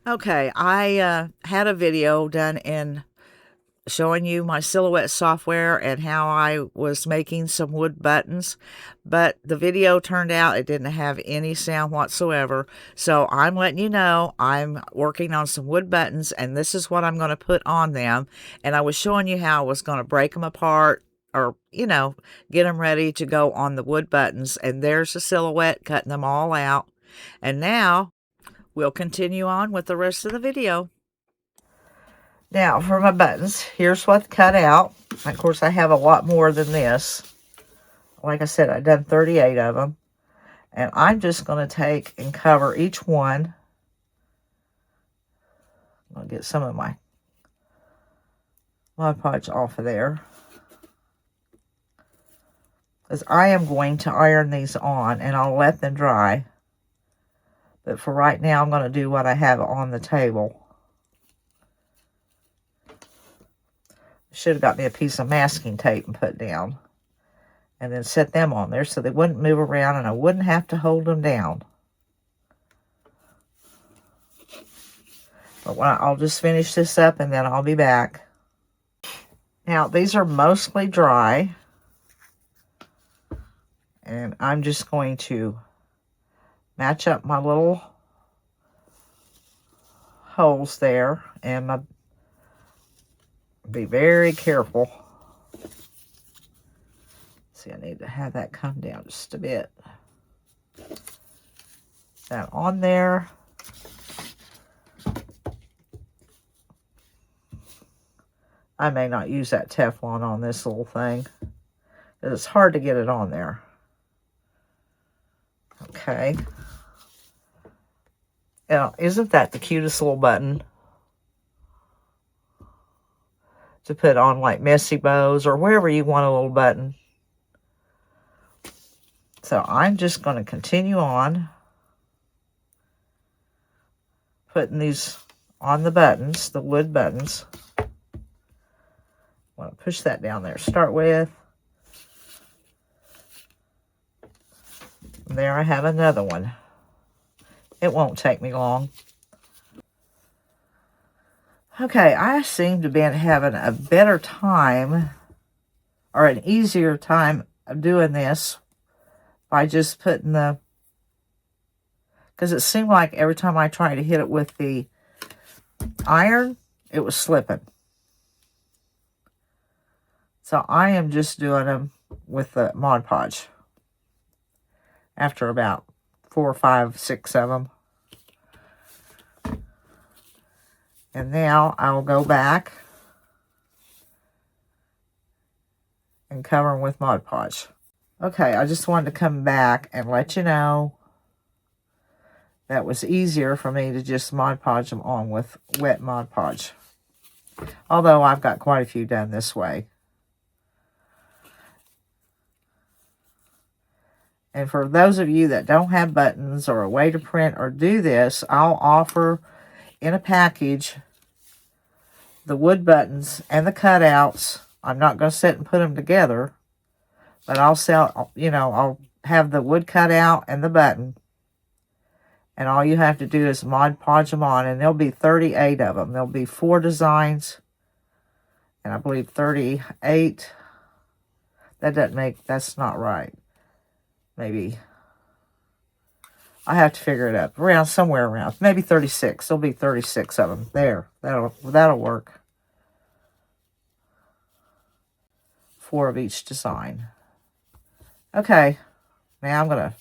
Okay, I had a video done in showing you my silhouette software and how I was making some wood buttons, but the video turned out it didn't have any sound whatsoever. So I'm letting you know I'm working on some wood buttons, and this is what I'm going to put on them. And I was showing you how I was going to break them apart, or get them ready to go on the wood buttons. And there's the silhouette, cutting them all out. And now we'll continue on with the rest of the video. Now, for my buttons, here's what's cut out. Of course, I have a lot more than this. Like I said, I've done 38 of them. And I'm just going to take and cover each one. I'll get some of my Mod Podge off of there, because I am going to iron these on, and I'll let them dry. But for right now, I'm going to do what I have on the table. Should have got me a piece of masking tape and put down. And then set them on there so they wouldn't move around and I wouldn't have to hold them down. But I'll just finish this up and then I'll be back. Now, these are mostly dry. And I'm just going to match up my little holes there, and be very careful. See, I need to have that come down just a bit. That on there. I may not use that Teflon on this little thing, because it's hard to get it on there. Okay. Now, isn't that the cutest little button to put on like messy bows or wherever you want a little button? So I'm just going to continue on putting these on the buttons, the wood buttons. I want to push that down there. Start with. There I have another one. It won't take me long. Okay, I seem to be having a better time, or an easier time of doing this by just putting the, because it seemed like every time I tried to hit it with the iron, it was slipping. So I am just doing them with the Mod Podge. After about 4, 5, 6 of them. And now I'll go back and cover them with Mod Podge. Okay, I just wanted to come back and let you know that was easier for me to just Mod Podge them on with wet Mod Podge. Although I've got quite a few done this way. And for those of you that don't have buttons or a way to print or do this, I'll offer in a package the wood buttons and the cutouts. I'm not going to sit and put them together, but I'll sell, I'll have the wood cutout and the button. And all you have to do is Mod Podge them on, and there'll be 38 of them. There'll be 4 designs, and I believe 38. That's not right. Maybe I have to figure it up. Somewhere around, maybe 36. There'll be 36 of them. There, that'll work. 4 of each design. Okay, now I'm gonna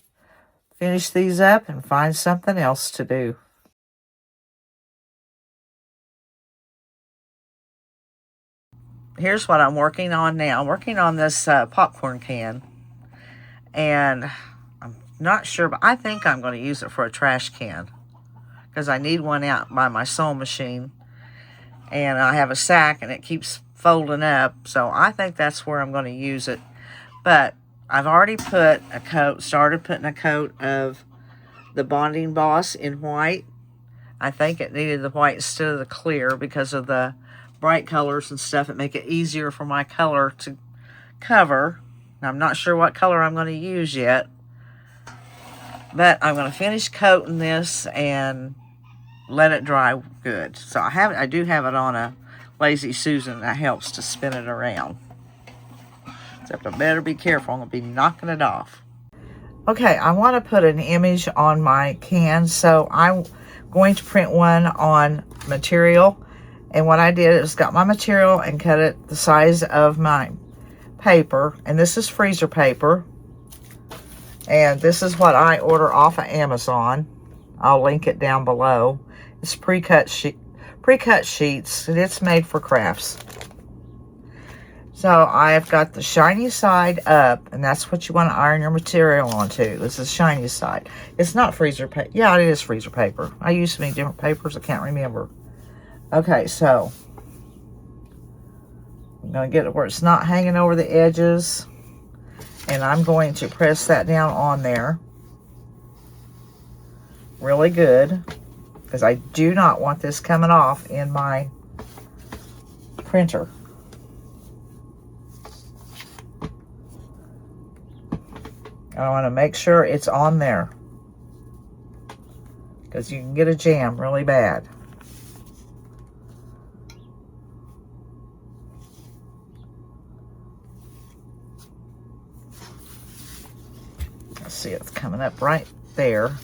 finish these up and find something else to do. Here's what I'm working on now. I'm working on this popcorn can. And I'm not sure, but I think I'm going to use it for a trash can, because I need one out by my sewing machine. And I have a sack and it keeps folding up. So I think that's where I'm going to use it. But I've already started putting a coat of the Bonding Boss in white. I think it needed the white instead of the clear because of the bright colors and stuff. It make it easier for my color to cover. I'm not sure what color I'm going to use yet, but I'm going to finish coating this and let it dry good. So I do have it on a Lazy Susan. That helps to spin it around. Except I better be careful. I'm going to be knocking it off. Okay, I want to put an image on my can, so I'm going to print one on material. And what I did is got my material and cut it the size of my paper. And this is freezer paper. And this is what I order off of Amazon. I'll link it down below. It's pre-cut sheets, and it's made for crafts. So I've got the shiny side up, and that's what you want to iron your material onto. This is shiny side. It's not freezer paper. Yeah, it is freezer paper. I use so many different papers, I can't remember. Okay, so I'm going to get it where it's not hanging over the edges, and I'm going to press that down on there really good, because I do not want this coming off in my printer. I want to make sure it's on there, because you can get a jam really bad. Let's see, it's coming up right there.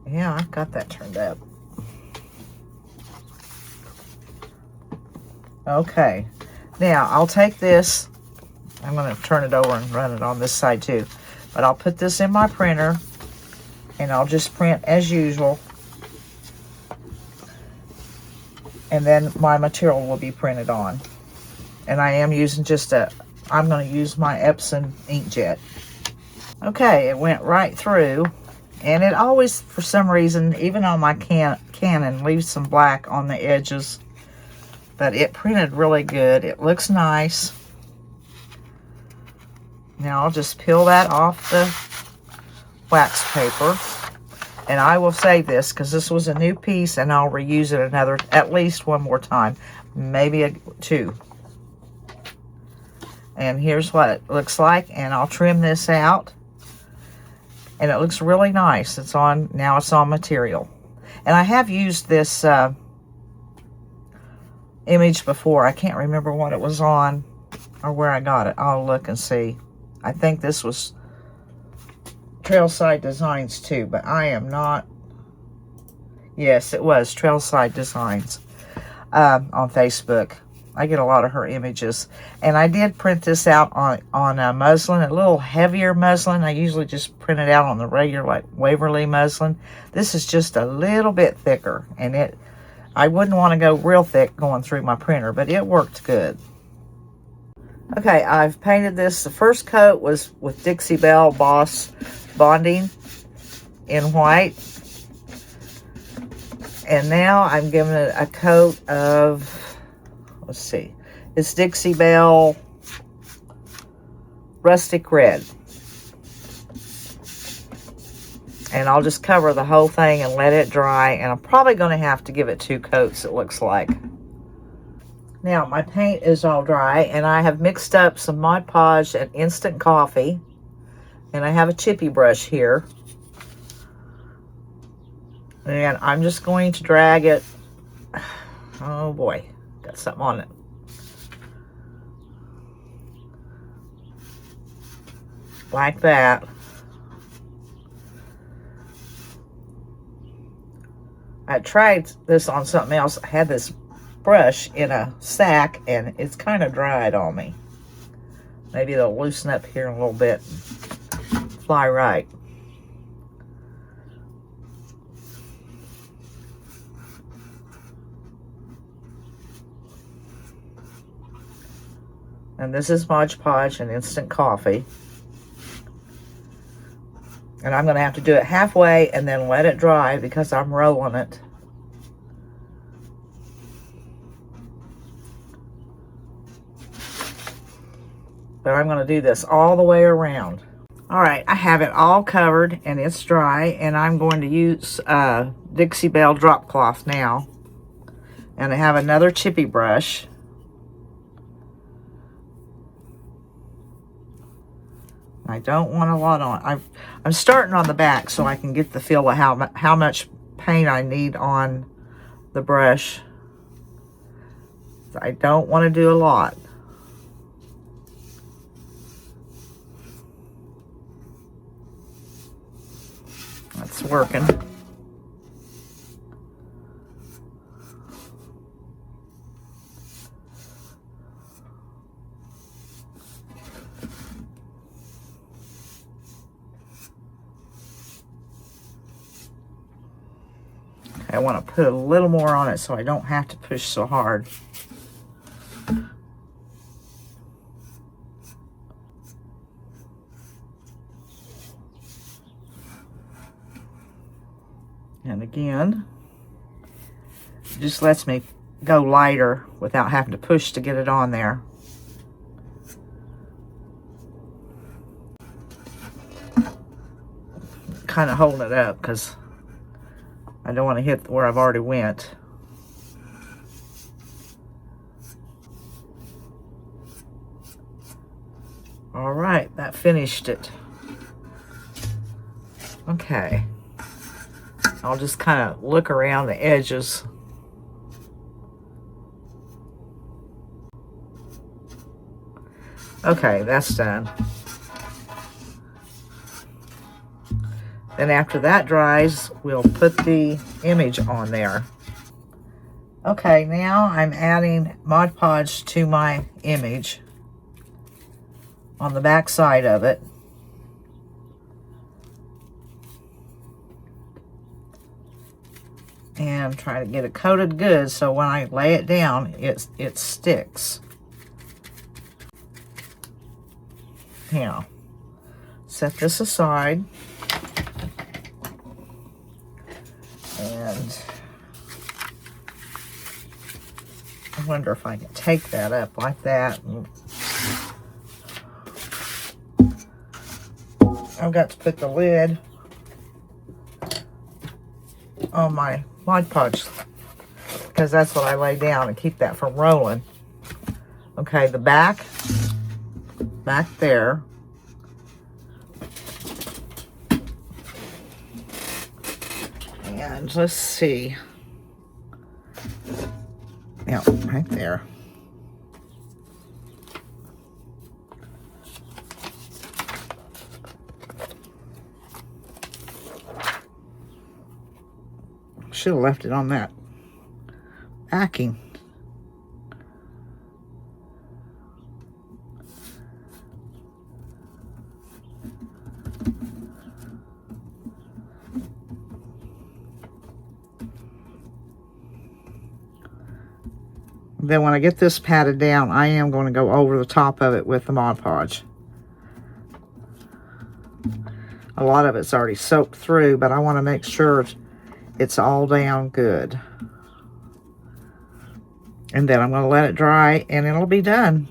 Yeah, I've got that turned up. Okay, now I'll take this. I'm going to turn it over and run it on this side too. But I'll put this in my printer, and I'll just print as usual. And then my material will be printed on. And I am using I'm going to use my Epson inkjet. Okay, it went right through. And it always, for some reason, even on my Canon, leaves some black on the edges. But it printed really good. It looks nice. Now I'll just peel that off the wax paper. And I will save this because this was a new piece, and I'll reuse it at least one more time. Maybe two. And here's what it looks like. And I'll trim this out. And it looks really nice. Now it's on material. And I have used this image before. I can't remember what it was on or where I got it. I'll look and see. I think this was Trailside Designs too, but I am not. Yes, it was Trailside Designs on Facebook. I get a lot of her images. And I did print this out on muslin, a little heavier muslin. I usually just print it out on the regular, like Waverly muslin. This is just a little bit thicker, and I wouldn't want to go real thick going through my printer, but it worked good. Okay, I've painted this. The first coat was with Dixie Belle Boss Bonding in white. And now I'm giving it a coat of, let's see, it's Dixie Belle Rustic Red. And I'll just cover the whole thing and let it dry. And I'm probably going to have to give it 2 coats, it looks like. Now, my paint is all dry, and I have mixed up some Mod Podge and instant coffee. And I have a chippy brush here. And I'm just going to drag it. Oh boy, got something on it. Like that. I tried this on something else. I had this brush in a sack, and it's kind of dried on me. Maybe it'll loosen up here a little bit and fly right. And this is Mod Podge and instant coffee. And I'm going to have to do it halfway and then let it dry because I'm rolling it. But I'm going to do this all the way around. Alright, I have it all covered and it's dry. And I'm going to use Dixie Belle drop cloth now. And I have another chippy brush. I don't want a lot on. I'm starting on the back so I can get the feel of how much paint I need on the brush. I don't want to do a lot. That's working. I want to put a little more on it so I don't have to push so hard. And again, it just lets me go lighter without having to push to get it on there. Kind of holding it up because I don't want to hit where I've already went. All right, that finished it. Okay. I'll just kind of look around the edges. Okay, that's done. Then after that dries, we'll put the image on there. Okay, now I'm adding Mod Podge to my image on the back side of it. And try to get it coated good so when I lay it down, it sticks. Now, set this aside. And I wonder if I can take that up like that. I've got to put the lid on my Mod Podge because that's what I lay down and keep that from rolling. Okay, the back there. And let's see. Yeah, right there. Should have left it on that backing. Then when I get this patted down, I am going to go over the top of it with the Mod Podge. A lot of it's already soaked through, but I want to make sure it's all down good. And then I'm going to let it dry and it'll be done.